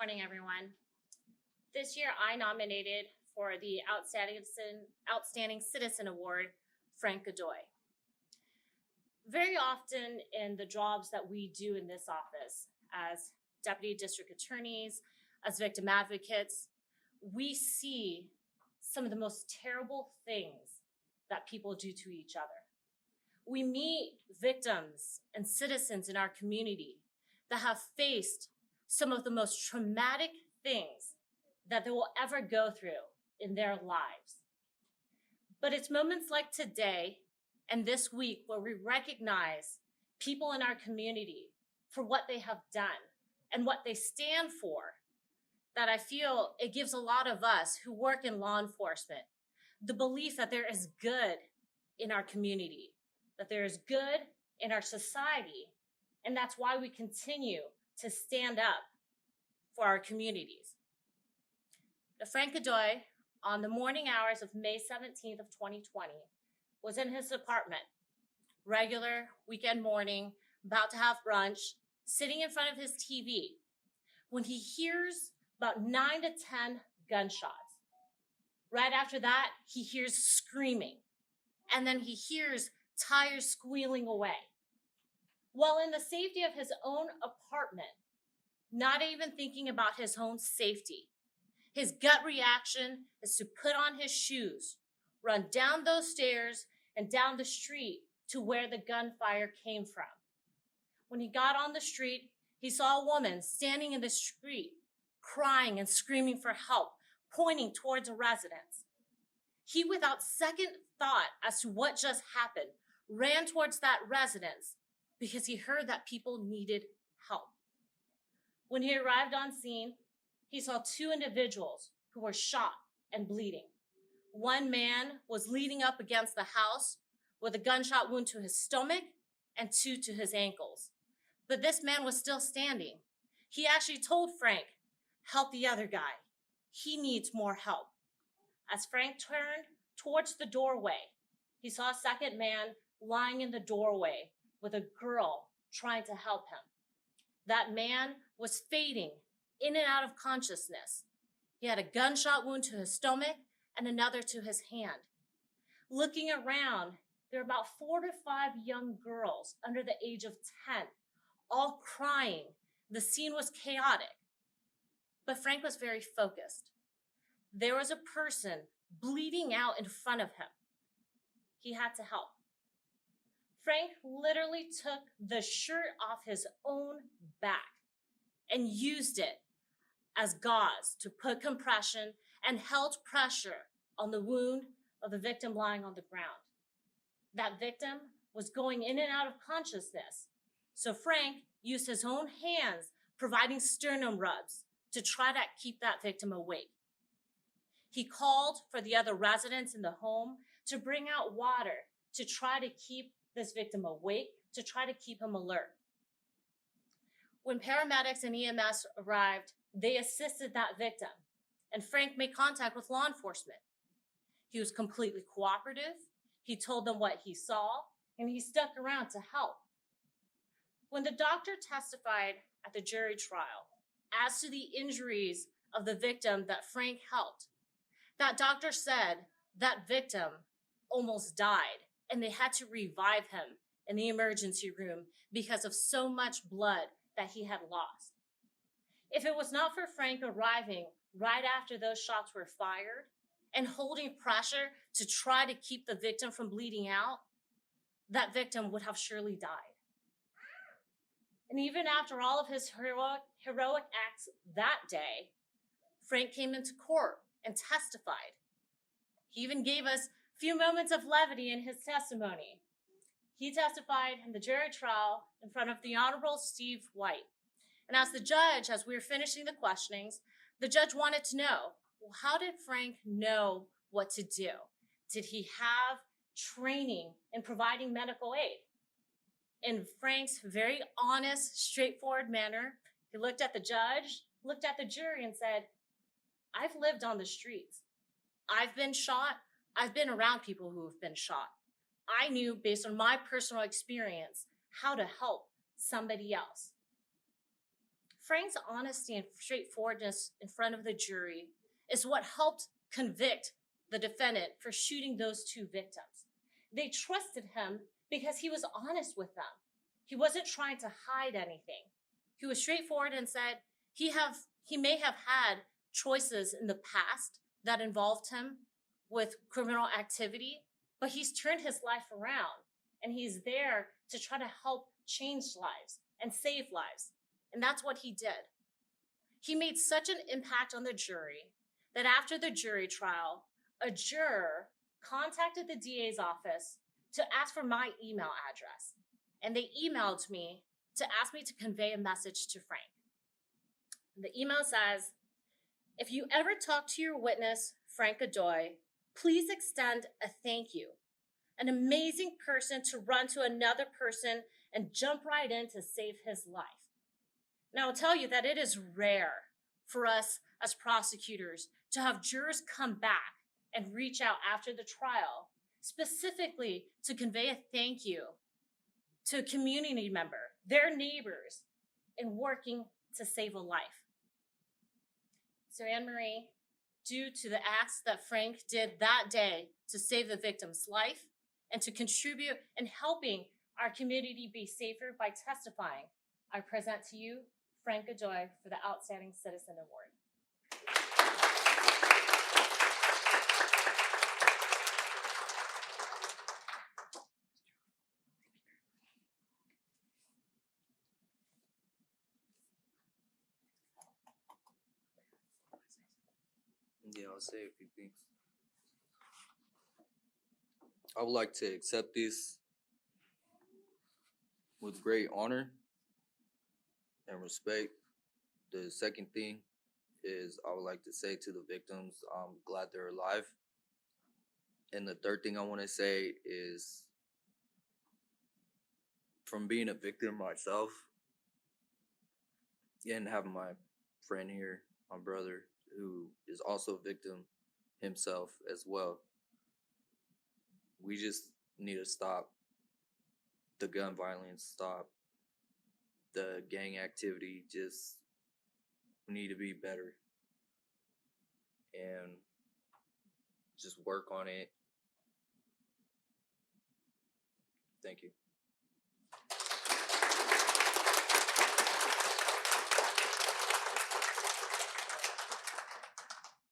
morning, everyone. This year, I nominated for the Outstanding Citizen Award, Frank Godoy. Very often in the jobs that we do in this office as deputy district attorneys, as victim advocates, we see some of the most terrible things that people do to each other. We meet victims and citizens in our community that have faced some of the most traumatic things that they will ever go through in their lives. But it's moments like today and this week where we recognize people in our community for what they have done and what they stand for, that I feel it gives a lot of us who work in law enforcement the belief that there is good in our community, that there is good in our society, and that's why we continue to stand up for our communities. Frank Godoy, on the morning hours of May 17th of 2020, was in his apartment, regular weekend morning, about to have brunch, sitting in front of his TV, when he hears about 9 to 10 gunshots. Right after that, he hears screaming, and then he hears tires squealing away. While in the safety of his own apartment, not even thinking about his own safety, his gut reaction is to put on his shoes, run down those stairs and down the street to where the gunfire came from. When he got on the street, he saw a woman standing in the street, crying and screaming for help, pointing towards a residence. He, without second thought as to what just happened, ran towards that residence because he heard that people needed help. When he arrived on scene, he saw two individuals who were shot and bleeding. One man was leaning up against the house with a gunshot wound to his stomach and two to his ankles. But this man was still standing. He actually told Frank, "Help the other guy. He needs more help." As Frank turned towards the doorway, he saw a second man lying in the doorway with a girl trying to help him. That man was fading in and out of consciousness. He had a gunshot wound to his stomach and another to his hand. Looking around, there were about 4 to 5 young girls under the age of 10, all crying. The scene was chaotic, but Frank was very focused. There was a person bleeding out in front of him. He had to help. Frank literally took the shirt off his own back and used it as gauze to put compression and held pressure on the wound of the victim lying on the ground. That victim was going in and out of consciousness, so Frank used his own hands, providing sternum rubs to try to keep that victim awake. He called for the other residents in the home to bring out water to try to keep this victim awake, to try to keep him alert. When paramedics and EMS arrived, they assisted that victim, and Frank made contact with law enforcement. He was completely cooperative. He told them what he saw, and he stuck around to help. When the doctor testified at the jury trial as to the injuries of the victim that Frank helped, that doctor said that victim almost died, and they had to revive him in the emergency room because of so much blood that he had lost. If it was not for Frank arriving right after those shots were fired and holding pressure to try to keep the victim from bleeding out, that victim would have surely died. And even after all of his heroic acts that day, Frank came into court and testified. He even gave us a few moments of levity in his testimony. He testified in the jury trial in front of the Honorable Steve White. And as the judge, as we were finishing the questionings, the judge wanted to know, well, how did Frank know what to do? Did he have training in providing medical aid? In Frank's very honest, straightforward manner, he looked at the judge, looked at the jury, and said, "I've lived on the streets. I've been shot. I've been around people who have been shot. I knew, based on my personal experience, how to help somebody else." Frank's honesty and straightforwardness in front of the jury is what helped convict the defendant for shooting those two victims. They trusted him because he was honest with them. He wasn't trying to hide anything. He was straightforward and said he may have had choices in the past that involved him with criminal activity, but he's turned his life around and he's there to try to help change lives and save lives. And that's what he did. He made such an impact on the jury that after the jury trial, a juror contacted the DA's office to ask for my email address. And they emailed me to ask me to convey a message to Frank. The email says, if you ever talk to your witness, Frank Godoy, please extend a thank you. An amazing person to run to another person and jump right in to save his life. Now, I'll tell you that it is rare for us as prosecutors to have jurors come back and reach out after the trial, specifically to convey a thank you to a community member, their neighbors, in working to save a life. So Anne-Marie, due to the acts that Frank did that day to save the victim's life and to contribute in helping our community be safer by testifying, I present to you Frank Godoy for the Outstanding Citizen Award. Yeah, I'll say a few things. I would like to accept this with great honor and respect. The second thing is I would like to say to the victims, I'm glad they're alive. And the third thing I want to say is, from being a victim myself and having my friend here, my brother, who is also a victim himself as well, we just need to stop the gun violence, stop the gang activity. Just, we need to be better and just work on it. Thank you.